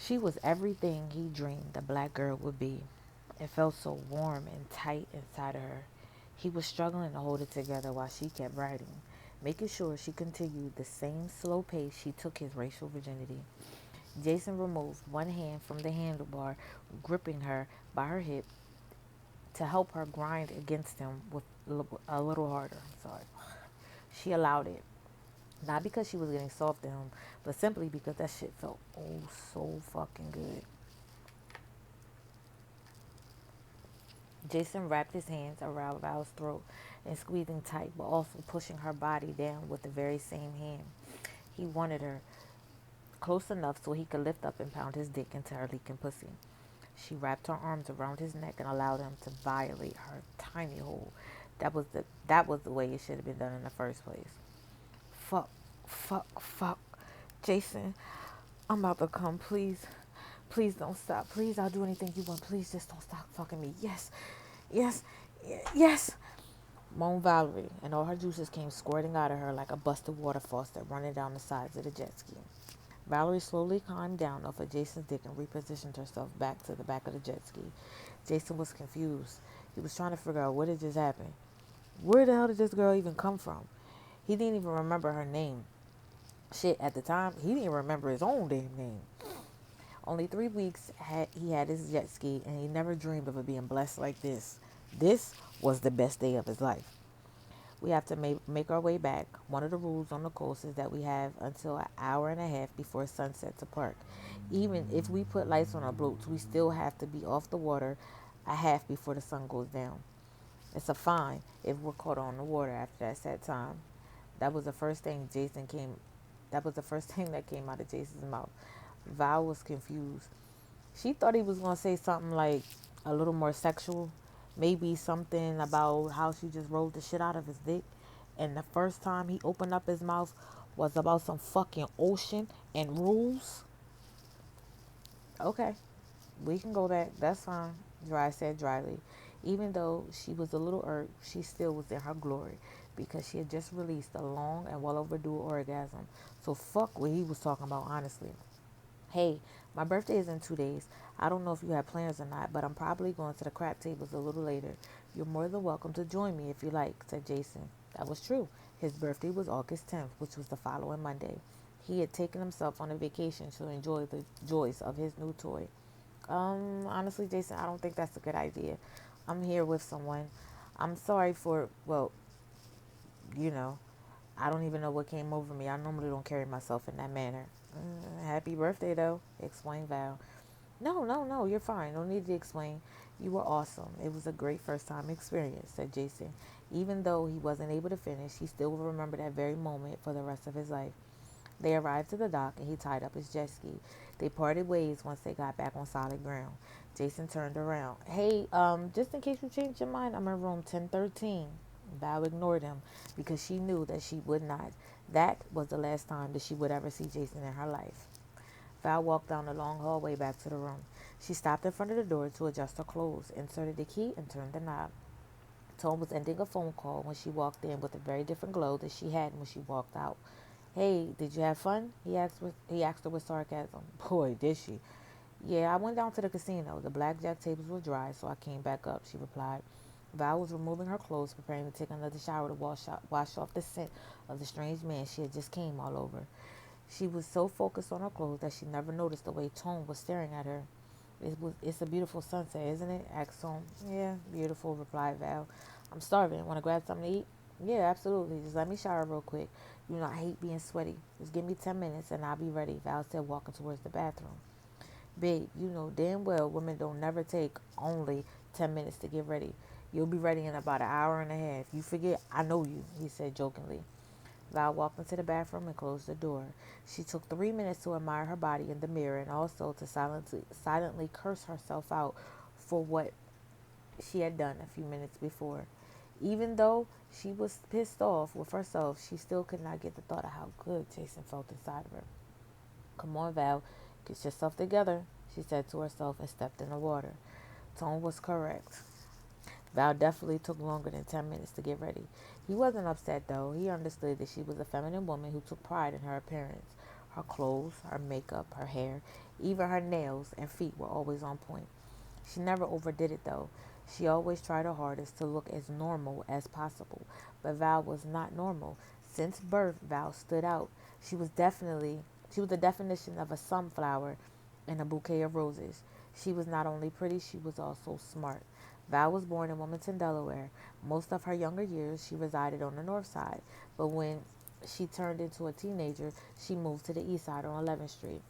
She was everything he dreamed the black girl would be. It felt so warm and tight inside of her. He was struggling to hold it together while she kept writing, making sure she continued the same slow pace she took his racial virginity. Jason removed one hand from the handlebar, gripping her by her hip to help her grind against him with a little harder. Sorry. She allowed it. Not because she was getting soft to him, but simply because that shit felt oh so fucking good. Jason wrapped his hands around Val's throat and squeezing tight, but also pushing her body down with the very same hand. He wanted her close enough so he could lift up and pound his dick into her leaking pussy. She wrapped her arms around his neck and allowed him to violate her tiny hole. That was the way it should have been done in the first place. Fuck, fuck. Jason, I'm about to come. Please, please don't stop. Please, I'll do anything you want. Please just don't stop fucking me. Yes, yes, yes. Moaned Valerie, and all her juices came squirting out of her like a busted water faucet running down the sides of the jet ski. Valerie slowly climbed down off of Jason's dick and repositioned herself back to the back of the jet ski. Jason was confused. He was trying to figure out what had just happened. Where the hell did this girl even come from? He didn't even remember her name. Shit, at the time, he didn't even remember his own damn name. Only 3 weeks he had his jet ski, and he never dreamed of it being blessed like this. This was the best day of his life. We have to make our way back. One of the rules on the coast is that we have until an hour and a half before sunset to park. Even if we put lights on our boats, we still have to be off the water a half before the sun goes down. It's a fine if we're caught on the water after that set time. That was the first thing Jason came. That was the first thing that came out of Jason's mouth. Val was confused. She thought he was gonna say something like a little more sexual, maybe something about how she just rolled the shit out of his dick. And the first time he opened up his mouth was about some fucking ocean and rules. Okay, we can go back. That's fine, Dry said dryly. Even though she was a little irked, she still was in her glory because she had just released a long and well overdue orgasm. So fuck what he was talking about, honestly. Hey, my birthday is in 2 days. I don't know if you have plans or not, but I'm probably going to the crap tables a little later. You're more than welcome to join me if you like, said Jason. That was true. His birthday was August 10th, which was the following Monday. He had taken himself on a vacation to enjoy the joys of his new toy. Honestly, Jason, I don't think that's a good idea. I'm here with someone. I'm sorry for, well, you know, I don't even know what came over me. I normally don't carry myself in that manner. Happy birthday, though, explained Val. No, no, no, you're fine. No need to explain. You were awesome. It was a great first time experience, said Jason. Even though he wasn't able to finish, he still will remember that very moment for the rest of his life. They arrived to the dock and he tied up his jet ski. They parted ways once they got back on solid ground. Jason turned around. Hey, just in case you changed your mind, I'm in room 1013. Val ignored him because she knew that she would not. That was the last time that she would ever see Jason in her life. Val walked down the long hallway back to the room. She stopped in front of the door to adjust her clothes, inserted the key, and turned the knob. Tone was ending a phone call when she walked in with a very different glow than she had when she walked out. Hey, did you have fun? He asked her with sarcasm. Boy, did she. Yeah, I went down to the casino. The blackjack tables were dry, so I came back up, she replied. Val was removing her clothes, preparing to take another shower to wash off the scent of the strange man she had just came all over. She was so focused on her clothes that she never noticed the way Tone was staring at her. It's a beautiful sunset, isn't it? Asked Tone. Yeah, beautiful, replied Val. I'm starving. Want to grab something to eat? Yeah, absolutely. Just let me shower real quick. You know, I hate being sweaty. Just give me 10 minutes and I'll be ready, Val said, walking towards the bathroom. Babe, you know damn well women don't never take only 10 minutes to get ready. You'll be ready in about an hour and a half. You forget, I know you, he said jokingly. Val walked into the bathroom and closed the door. She took 3 minutes to admire her body in the mirror and also to silently curse herself out for what she had done a few minutes before. Even though she was pissed off with herself, she still could not get the thought of how good Jason felt inside of her. Come on, Val, get yourself together, she said to herself and stepped in the water. Tone was correct. Val definitely took longer than 10 minutes to get ready. He wasn't upset though. He understood that she was a feminine woman who took pride in her appearance. Her clothes, her makeup, her hair, even her nails and feet were always on point. She never overdid it though. She always tried her hardest to look as normal as possible. But Val was not normal. Since birth, Val stood out. She was the definition of a sunflower in a bouquet of roses. She was not only pretty, she was also smart. Val was born in Wilmington, Delaware. Most of her younger years, she resided on the north side. But when she turned into a teenager, she moved to the east side on 11th Street.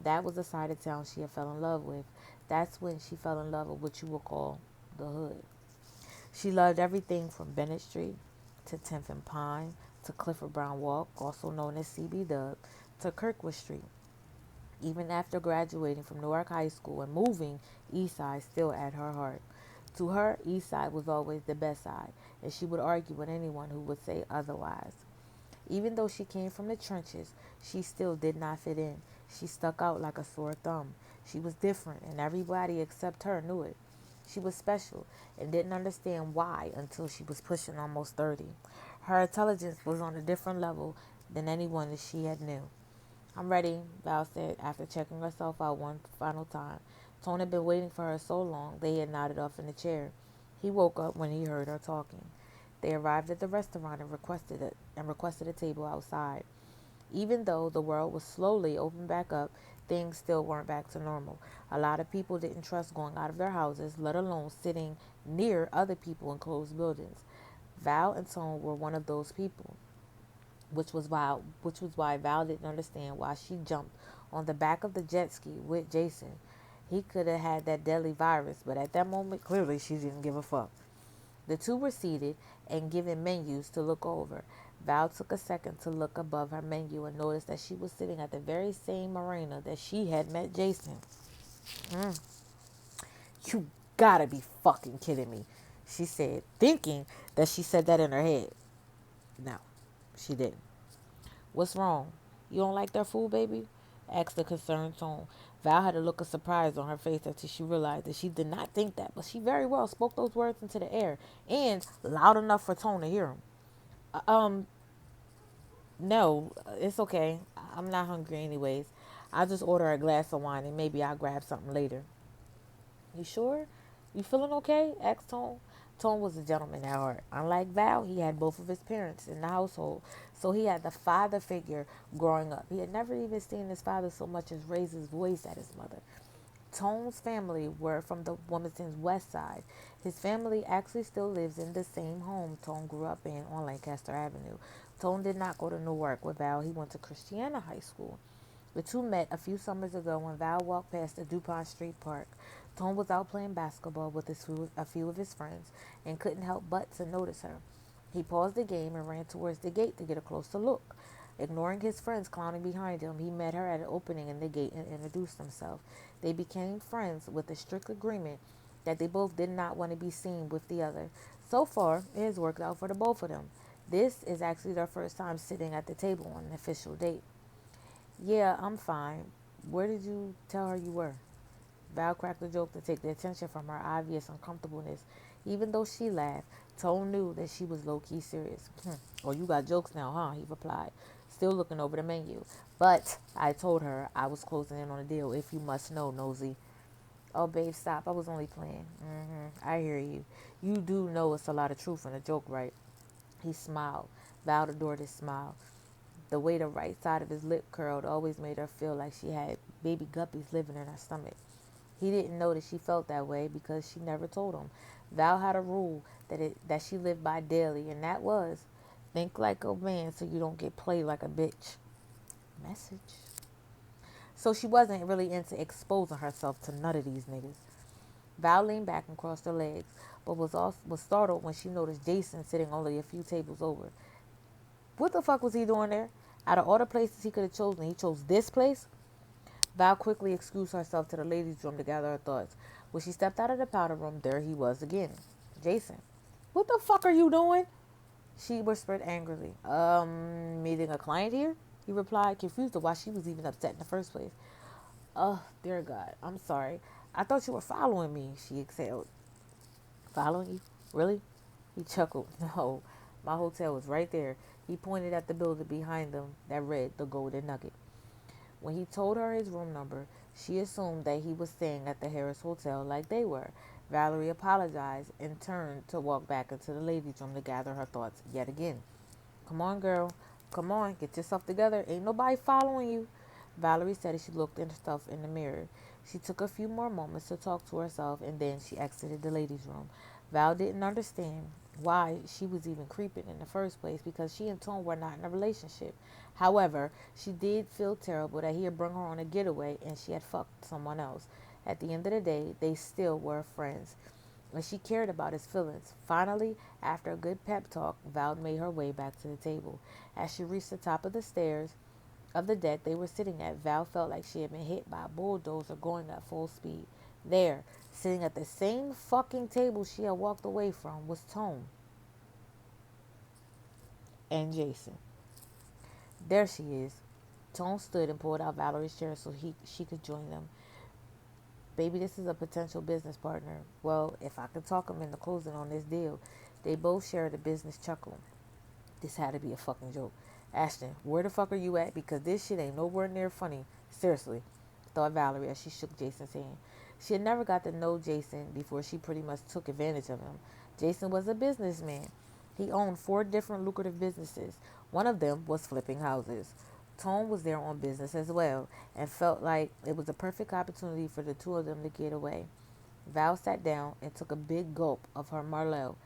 That was the side of town she had fell in love with. That's when she fell in love with what you would call the hood. She loved everything from Bennett Street to 10th and Pine to Clifford Brown Walk, also known as CB Dub, to Kirkwood Street. Even after graduating from Newark High School and moving, East Side still at her heart. To her, East Side was always the best side, and she would argue with anyone who would say otherwise. Even though she came from the trenches, she still did not fit in. She stuck out like a sore thumb. She was different, and everybody except her knew it. She was special and didn't understand why until she was pushing almost 30. Her intelligence was on a different level than anyone that she had knew. I'm ready, Val said after checking herself out one final time. Tone had been waiting for her so long they had nodded off in the chair. He woke up when he heard her talking. They arrived at the restaurant and requested a table outside. Even though the world was slowly opening back up, things still weren't back to normal. A lot of people didn't trust going out of their houses, let alone sitting near other people in closed buildings. Val and Tone were one of those people, which was why Val didn't understand why she jumped on the back of the jet ski with Jason. He could have had that deadly virus, but at that moment, clearly she didn't give a fuck. The two were seated and given menus to look over. Val took a second to look above her menu and noticed that she was sitting at the very same arena that she had met Jason. Mm, you gotta be fucking kidding me, she said, thinking that she said that in her head. No, she didn't. What's wrong? You don't like their food, baby? Asked the concerned tone. Val had a look of surprise on her face until she realized that she did not think that, but she very well spoke those words into the air and loud enough for Tone to hear them. Um, no, it's okay. I'm not hungry anyways. I'll just order a glass of wine and maybe I'll grab something later. You sure? You feeling okay? Asked Tone. Tone was a gentleman at heart. Unlike Val, he had both of his parents in the household, so he had the father figure growing up. He had never even seen his father so much as raise his voice at his mother. Tone's family were from the Wilmington's west side. His family actually still lives in the same home Tone grew up in on Lancaster Avenue. Tone did not go to Newark with Val. He went to Christiana High School. The two met a few summers ago when Val walked past the DuPont Street Park. Tone was out playing basketball with a few of his friends and couldn't help but to notice her. He paused the game and ran towards the gate to get a closer look. Ignoring his friends clowning behind him, he met her at an opening in the gate and introduced himself. They became friends with a strict agreement that they both did not want to be seen with the other. So far, it has worked out for the both of them. This is actually their first time sitting at the table on an official date. Yeah, I'm fine. Where did you tell her you were? Val cracked a joke to take the attention from her obvious uncomfortableness. Even though she laughed, Tone knew that she was low-key serious. Oh, you got jokes now, huh? He replied, still looking over the menu. But I told her I was closing in on a deal, if you must know, nosy. Oh, babe, stop. I was only playing. I hear you. You do know it's a lot of truth in a joke, right? He smiled. Val adored his smile. The way the right side of his lip curled always made her feel like she had baby guppies living in her stomach. He didn't know that she felt that way because she never told him. Val had a rule that she lived by daily, and that was think like a man so you don't get played like a bitch. Message. So she wasn't really into exposing herself to none of these niggas. Val leaned back and crossed her legs, but was startled when she noticed Jason sitting only a few tables over. What the fuck was he doing there? Out of all the places he could have chosen, he chose this place? Val quickly excused herself to the ladies' room to gather her thoughts. When she stepped out of the powder room, there he was again. Jason. What the fuck are you doing? She whispered angrily. Meeting a client here? He replied, confused of why she was even upset in the first place. Oh, dear God, I'm sorry. I thought you were following me, she exhaled. Following you? Really? He chuckled. No, my hotel was right there. He pointed at the building behind them that read the Golden Nugget. When he told her his room number, she assumed that he was staying at the Harris Hotel like they were. Valerie apologized and turned to walk back into the ladies' room to gather her thoughts yet again. Come on, girl. Come on, get yourself together. Ain't nobody following you. Valerie said as she looked at herself in the mirror. She took a few more moments to talk to herself and then she exited the ladies' room. Val didn't understand why she was even creeping in the first place because she and Tone were not in a relationship. However, she did feel terrible that he had brought her on a getaway and she had fucked someone else. At the end of the day, they still were friends and she cared about his feelings. Finally, after a good pep talk, Val made her way back to the table. As she reached the top of the stairs of the deck they were sitting at, Val felt like she had been hit by a bulldozer going at full speed. There, sitting at the same fucking table she had walked away from, was Tone and Jason. There she is. Tone stood and pulled out Valerie's chair so she could join them. Baby, this is a potential business partner. Well, if I could talk him into closing on this deal. They both shared a business chuckle. This had to be a fucking joke. Ashton, where the fuck are you at? Because this shit ain't nowhere near funny. Seriously, thought Valerie as she shook Jason's hand. She had never got to know Jason before she pretty much took advantage of him. Jason was a businessman. He owned 4 different lucrative businesses. One of them was flipping houses. Tone was there on business as well and felt like it was a perfect opportunity for the two of them to get away. Val sat down and took a big gulp of her Marlot.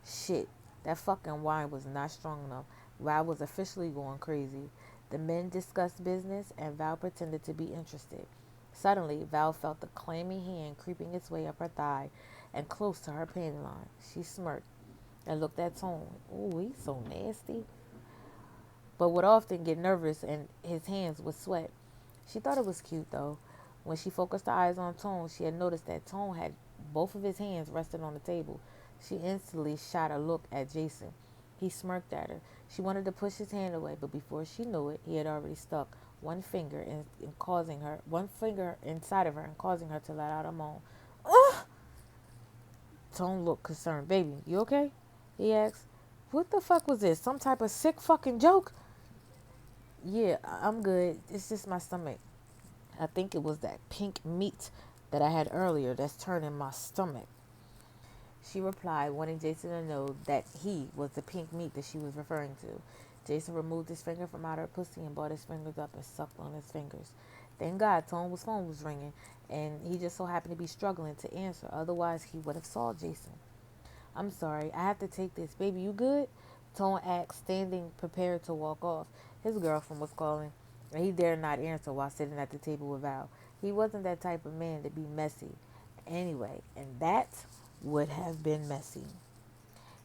Shit, that fucking wine was not strong enough. Val was officially going crazy. The men discussed business and Val pretended to be interested. Suddenly, Val felt the clammy hand creeping its way up her thigh and close to her panty line. She smirked and looked at Tone. Ooh, he's so nasty. But would often get nervous and his hands would sweat. She thought it was cute though. When she focused her eyes on Tone, she had noticed that Tone had both of his hands resting on the table. She instantly shot a look at Jason. He smirked at her. She wanted to push his hand away, but before she knew it, he had already stuck one finger inside of her and causing her to let out a moan. Ugh! Tone looked concerned. Baby, you okay? He asked. What the fuck was this? Some type of sick fucking joke? Yeah, I'm good. It's just my stomach. I think it was that pink meat that I had earlier that's turning my stomach. She replied, wanting Jason to know that he was the pink meat that she was referring to. Jason removed his finger from out her pussy and brought his fingers up and sucked on his fingers. Thank God Tone's phone was ringing, and he just so happened to be struggling to answer. Otherwise, he would have saw Jason. I'm sorry, I have to take this. Baby, you good? Tone asked, standing prepared to walk off. His girlfriend was calling, and he dared not answer while sitting at the table with Val. He wasn't that type of man to be messy. Anyway, and that would have been messy.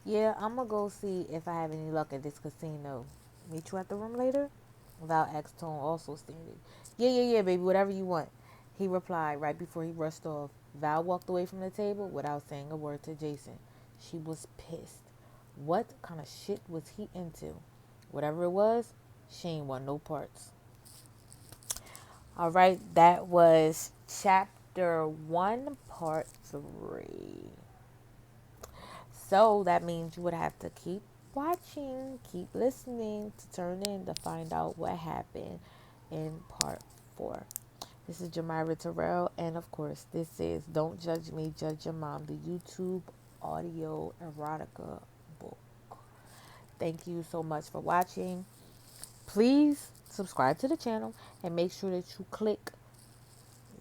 Yeah, I'm gonna go see if I have any luck at this casino. Meet you at the room later? Val asked Tone, also standing. Yeah, baby, whatever you want. He replied right before he rushed off. Val walked away from the table without saying a word to Jason. She was pissed. What kind of shit was he into? Whatever it was, she ain't want no parts. All right, that was chapter 1, part 3. So that means you would have to keep watching, keep listening to turn in to find out what happened in part 4. This is Jamira Terrell, and of course, this is Don't Judge Me, Judge Your Mom, the YouTube audio erotica book. Thank you so much for watching. Please subscribe to the channel and make sure that you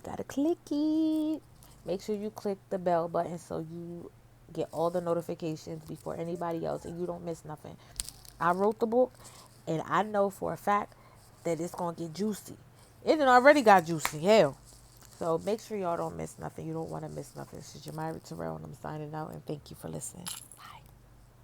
gotta click it. Make sure you click the bell button so you get all the notifications before anybody else and you don't miss nothing. I wrote the book and I know for a fact that it's gonna get juicy. It done already got juicy, hell. So make sure y'all don't miss nothing. You don't want to miss nothing. This is Jamira Terrell and I'm signing out and thank you for listening.